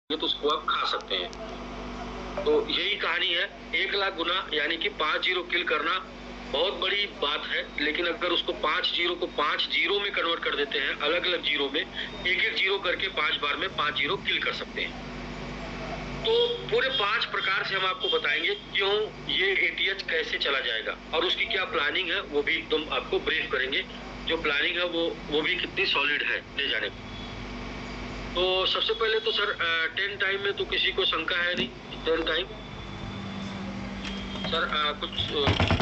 तो उसको आप खा सकते हैं। तो यही कहानी है। 1,00,000 गुना यानी कि 5 जीरो किल करना बहुत बड़ी बात है, लेकिन अगर उसको 5 जीरो को 5 जीरो में कन्वर्ट कर देते हैं, अलग अलग जीरो में, एक एक जीरो करके 5 बार में 5 जीरो किल कर सकते हैं। तो पूरे 5 प्रकार से हम आपको बताएंगे क्यों ये एटीएच कैसे चला जाएगा और उसकी क्या प्लानिंग है, वो भी एकदम आपको ब्रीफ करेंगे। जो प्लानिंग है वो भी कितनी सॉलिड है ले जाने की। तो सबसे पहले तो सर 10 टाइम में तो किसी को शंका है नहीं। 10 टाइम सर कुछ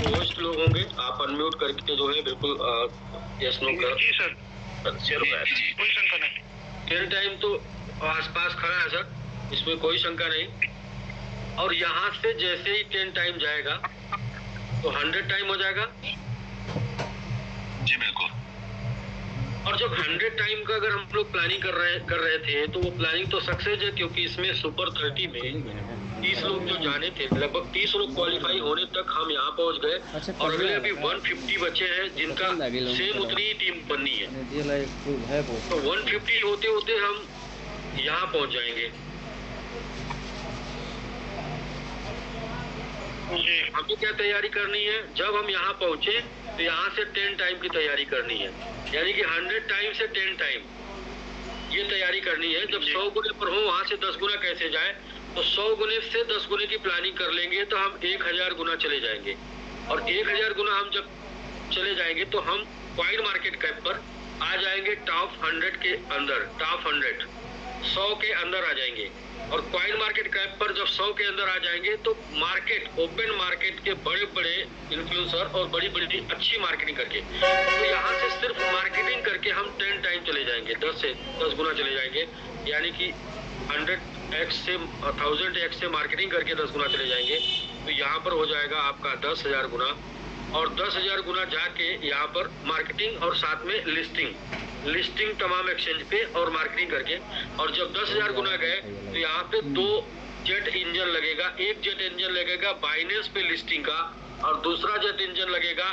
होस्ट लोग होंगे, आप अनम्यूट करके जो है बिल्कुल यस नो कर। जी सर, कोई शंका नहीं। 10 टाइम तो आसपास खड़ा है सर, इसमें कोई शंका नहीं। और यहाँ से जैसे ही 10 टाइम जाएगा तो 100 टाइम हो जाएगा। जी बिल्कुल। और जब 100 टाइम का अगर हम लोग प्लानिंग कर रहे थे तो वो प्लानिंग तो सक्सेस है, क्योंकि इसमें सुपर 30 में 30 लोग जो जाने थे, लगभग 30 लोग क्वालिफाई होने तक हम यहाँ पहुँच गए। और अगले अभी 150 बचे हैं जिनका सेम उतनी ही टीम बननी है। तो 150 होते होते हम यहाँ पहुँच जाएंगे। हमें क्या तैयारी करनी है, जब हम यहाँ पहुँचे तो यहाँ से 10 टाइम की तैयारी करनी है, यानी कि 100 टाइम से 10 टाइम ये तैयारी करनी है। जब 100 गुने पर हो वहाँ से 10 गुना कैसे जाए, तो 100 गुने से 10 गुने की प्लानिंग कर लेंगे तो हम 1000 गुना चले जाएंगे। और 1000 गुना हम जब चले जाएंगे तो हम कॉइन मार्केट कैप पर आ जाएंगे टॉप 100 के अंदर, टॉप 100 के अंदर आ जाएंगे। और कॉइन मार्केट कैप पर जब 100 के अंदर आ जाएंगे तो मार्केट, ओपन मार्केट के बड़े बड़े इन्फ्लुएंसर और बड़ी बड़ी अच्छी मार्केटिंग करके, तो यहाँ से सिर्फ मार्केटिंग करके हम 10 टाइम चले जाएंगे, 10 से 10 गुना चले जाएंगे। यानी कि 100x से 1000x से मार्केटिंग करके 10 गुना चले जाएंगे। तो यहाँ पर हो जाएगा आपका 10,000 गुना। और 10,000 गुना जाके यहाँ पर मार्केटिंग और साथ में लिस्टिंग तमाम एक्सचेंज पे और मार्केटिंग करके। और जब 10,000 गुना गए तो यहाँ पे 2 जेट इंजन लगेगा। एक जेट इंजन लगेगा बाइनेंस पे लिस्टिंग का और दूसरा जेट इंजन लगेगा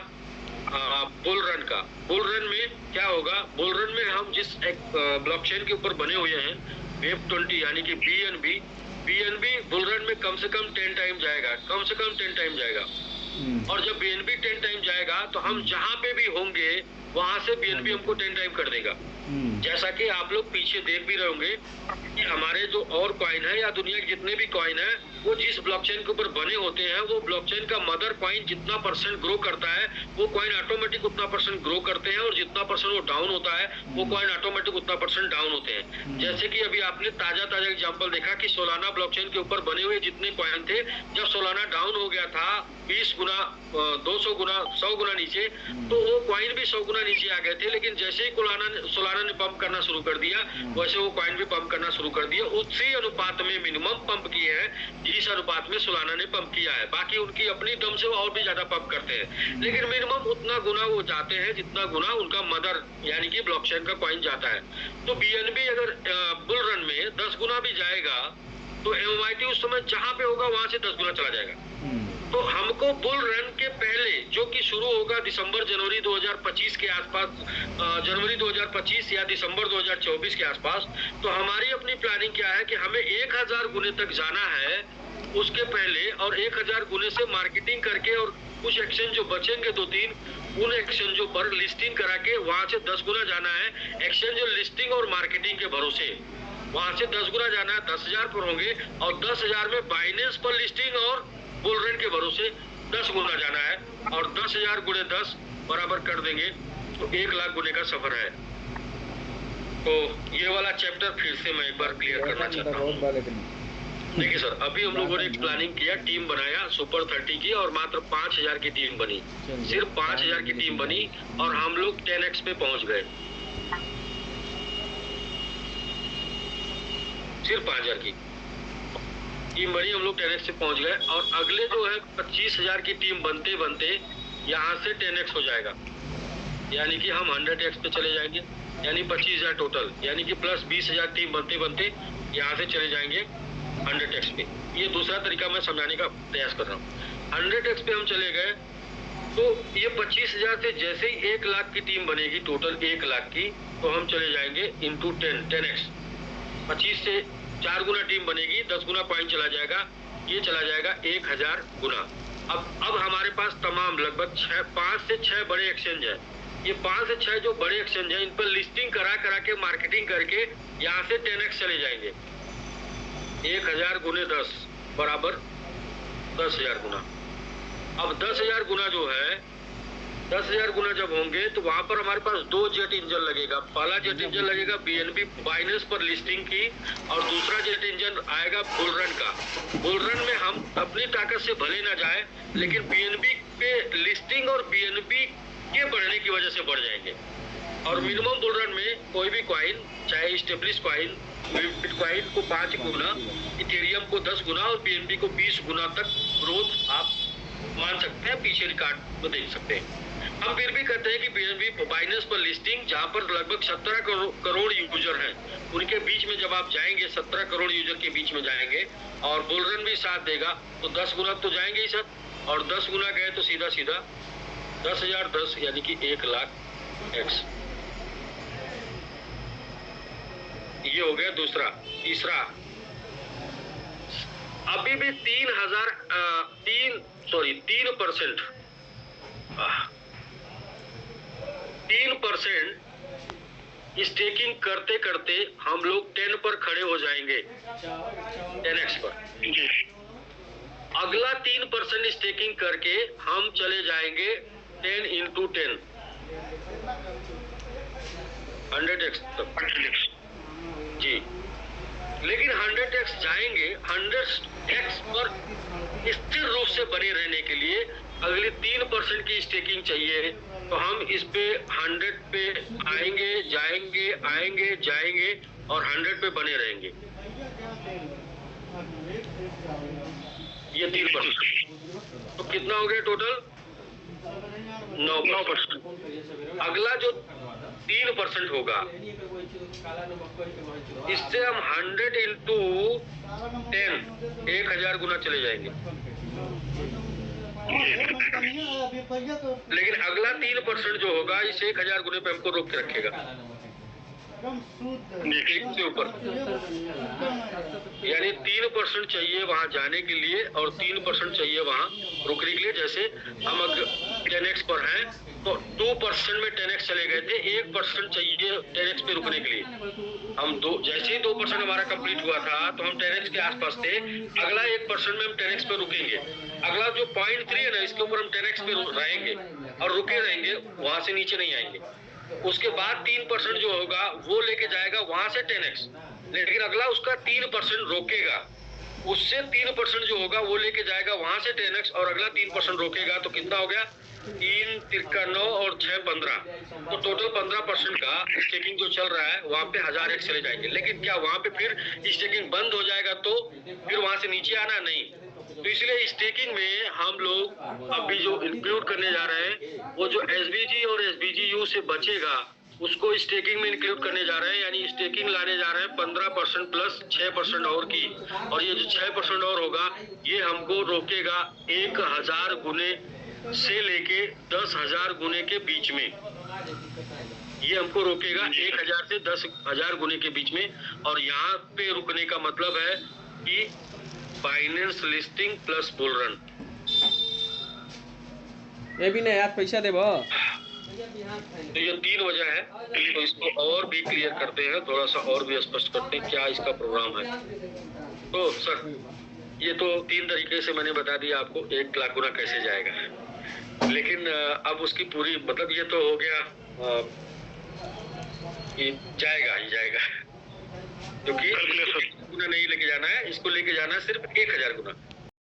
बुल रन का। बुल रन में क्या होगा, बुल रन में हम जिस ब्लॉकचेन के ऊपर बने हुए हैं वेब 20 यानी कि बीएनबी बुल रन में कम से कम 10 टाइम जाएगा, कम से कम 10 टाइम जाएगा। और जब बीएनबी 10 टाइम जाएगा तो हम जहां पे भी होंगे वहां से बीएनबी हमको 10 टाइम कर देगा। जैसा कि आप लोग पीछे देख भी रहे होंगे कि हमारे जो और कॉइन है या दुनिया के जितने भी कॉइन है वो जिस ब्लॉकचेन के ऊपर बने होते हैं, वो ब्लॉकचेन का मदर कॉइन जितना परसेंट ग्रो करता है वो कॉइन ऑटोमेटिक उतना परसेंट ग्रो करते हैं, और जितना परसेंट वो डाउन होता है वो कॉइन ऑटोमेटिक उतना परसेंट डाउन होते हैं। जैसे कि अभी आपने ताजा एग्जांपल देखा कि सोलाना ब्लॉकचेन के ऊपर बने हुए जितने कॉइन थे, जब सोलाना डाउन हो गया था 20 गुना 200 गुना 100 गुना नीचे, तो वो कॉइन भी 100 गुना नीचे आ गए थे। लेकिन जैसे ही सोलाना ने पंप करना शुरू कर दिया वैसे वो कॉइन भी पंप करना शुरू कर दिया। उसी अनुपात में मिनिमम पंप किए हैं जिस अनुपात में सोलाना ने पंप किया है। बाकी उनकी अपनी दम से वो और भी ज्यादा पंप करते हैं, लेकिन मिनिमम उतना गुना वो जाते हैं जितना गुना उनका मदर यानी कि ब्लॉकचेन का कॉइन जाता है। तो बीएनबी अगर बुल रन में 10 गुना भी जाएगा तो एमआईटी उस समय जहां पे होगा वहां से 10 गुना चला जाएगा। तो हमको बुल रन के पहले जो कि शुरू होगा दिसंबर जनवरी 2025 के आसपास, जनवरी 2025 या दिसंबर 2024 के आसपास, तो हमारी अपनी प्लानिंग क्या है कि हमें 1000 गुने तक जाना है उसके पहले, और 1000 गुने से मार्केटिंग करके और कुछ एक्सचेंज जो बचेंगे 2-3 उन एक्सचेंजों पर लिस्टिंग करा के वहां से 10 गुना जाना है। एक्सचेंज लिस्टिंग और मार्केटिंग के भरोसे वहां से 10 गुना जाना है, 10,000 पर होंगे, और 10,000 में बाइनेंस पर लिस्टिंग और बुल रन के भरोसे 10 गुना जाना है। और 10,000 गुणे 10 बराबर कर देंगे तो 1,00,000 गुने का सफर है। तो ये वाला चैप्टर फिर से मैं एक बार क्लियर करना चाहता हूँ। देखिए सर, अभी हम लोगों ने एक प्लानिंग किया, टीम बनाया सुपर 30 की, और मात्र 5,000 की टीम बनी, सिर्फ 5,000 की टीम बनी, और हम लोग 10x पे पहुंच गए, सिर्फ 5,000 की टीम बनी, हम लोग 10x से पहुंच गए। और अगले जो है 25,000 की टीम बनते बनते यहाँ से 10x हो जाएगा, यानी कि हम 100x पे चले जाएंगे, यानी 25,000 टोटल, यानी कि प्लस 20,000 टीम बनते बनते यहाँ से चले जाएंगे 100x पे। ये दूसरा तरीका मैं समझाने का प्रयास कर रहा हूँ। 100x पे हम चले गए तो ये 25,000 से जैसे ही 1,00,000 की टीम बनेगी, टोटल 1,00,000 की, तो हम चले जाएंगे इंटू 10, 10x। 25 से 1,00,000 की 4 गुना टीम बनेगी, 10 गुना पॉइंट चला जाएगा, ये चला जाएगा 1000 गुना। अब हमारे पास तमाम लगभग 5 से 6 बड़े एक्सचेंज है। ये 5 से 6 जो बड़े एक्सचेंज है, इन पर लिस्टिंग करा के मार्केटिंग करके यहाँ से 10x चले जाएंगे। 1000 गुने 10 बराबर 10,000 गुना। अब 10,000 गुना जो है, 10,000 गुना जब होंगे तो वहां पर हमारे पास 2 जेट इंजन लगेगा। पहला जेट इंजन लगेगा बीएनबी बाइनेंस पर लिस्टिंग की, और दूसरा जेट इंजन आएगा बुलरन का। बुलरन में हम अपनी ताकत से भले ना जाए, लेकिन बीएनबी पे लिस्टिंग और बीएनबी के बढ़ने की वजह से बढ़ जाएंगे। और मिनिमम बुलरन में कोई भी कॉइन, चाहे स्टेब्लिश कॉइन, बिटकॉइन को 5 गुना, इथेरियम को 10 गुना और बीएनबी को 20 गुना तक ग्रोथ आप मान सकते हैं, पीछे रिकॉर्ड में देख सकते हैं। हम फिर भी कहते हैं कि बीएनबी बाइनेंस पर लिस्टिंग, जहां पर लगभग 17 करोड़ यूजर हैं, उनके बीच में जब आप जाएंगे, 17 करोड़ यूजर के बीच में जाएंगे और बुलरन भी साथ देगा, तो 10 गुना तो जाएंगे ही सर। और 10 गुना गए तो सीधा 10,000 10 यानी कि 1 लाख एक्स। ये हो गया दूसरा। तीसरा, अभी भी 3% स्टेकिंग करते करते हम लोग 10 पर खड़े हो जाएंगे, 10x पर। अगला 3% स्टेकिंग करके हम चले जाएंगे 10 into 10 100x तक। 100x जी, लेकिन 100x जाएंगे, 100x पर स्थिर रूप से बने रहने के लिए अगले 3% की स्टेकिंग चाहिए। तो हम इस पे 100 पे आएंगे जाएंगे और 100 पे बने रहेंगे। ये 3%। तो कितना हो गया टोटल? 9%। अगला जो 3% होगा, इससे हम 100 into 10 1000 गुना चले जाएंगे। लेकिन अगला 3% जो होगा, इस 1000 गुने पे हमको रोक के रखेगा एक से ऊपर। यानी 3% चाहिए वहां जाने के लिए और 3% चाहिए वहां रुकने के लिए। जैसे हम अगर 10x पर हैं तो 2% में 10x चले गए थे, 1% चाहिए 10x पे रुकने के लिए। हम जैसे ही 2% हमारा कंप्लीट हुआ था तो हम 10x के आसपास थे। अगला 1% में हम 10x पे रुकेंगे। अगला जो 0.3 है ना, इसके ऊपर हम 10x पे रहेंगे और रुके रहेंगे, वहां से नीचे नहीं आएंगे। उसके बाद 3% जो होगा वो लेके जाएगा वहां से 10x, लेकिन अगला उसका 3% रोकेगा। उससे 3% जो होगा वो लेके जाएगा वहां से 10x और अगला 3% रोकेगा। तो कितना हो गया? 3 तिरका 9 और 6 15। तो टोटल 15% का स्टेकिंग जो चल रहा है वहां पे 1000x चले जाएंगे। लेकिन क्या वहां पे फिर स्टेकिंग बंद हो जाएगा तो फिर वहां से नीचे आना? नहीं। तो इसलिए स्टेकिंग में हम लोग अभी जो इंक्लूड करने जा रहे हैं, वो जो SBG और SBGU से बचेगा उसको स्टेकिंग में इंक्लूड करने जा रहे हैं। यानी स्टेकिंग लाने जा रहे हैं 15% प्लस 6% और की। और ये जो 6% और होगा ये हमको रोकेगा 1000 गुने से लेके 10,000 गुने के बीच में। ये हमको रोकेगा 1000 से 10,000 गुने के बीच में। और यहाँ पे रुकने का मतलब है कि बाइनेंस लिस्टिंग प्लस बुलरन। ये भी नहीं यार, पैसा देबो। तो ये 3 वजह है। तो इसको और भी क्लियर करते हैं, थोड़ा सा और भी स्पष्ट करते हैं क्या इसका प्रोग्राम है। तो सर ये तो 3 तरीके से मैंने बता दिया आपको 1 लाख गुना कैसे जाएगा। लेकिन अब उसकी पूरी मतलब ये तो हो गया कि जाएगा ही जाएगा, क्योंकि गुना नहीं लेके जाना है, इसको लेके जाना है सिर्फ 1000 गुना।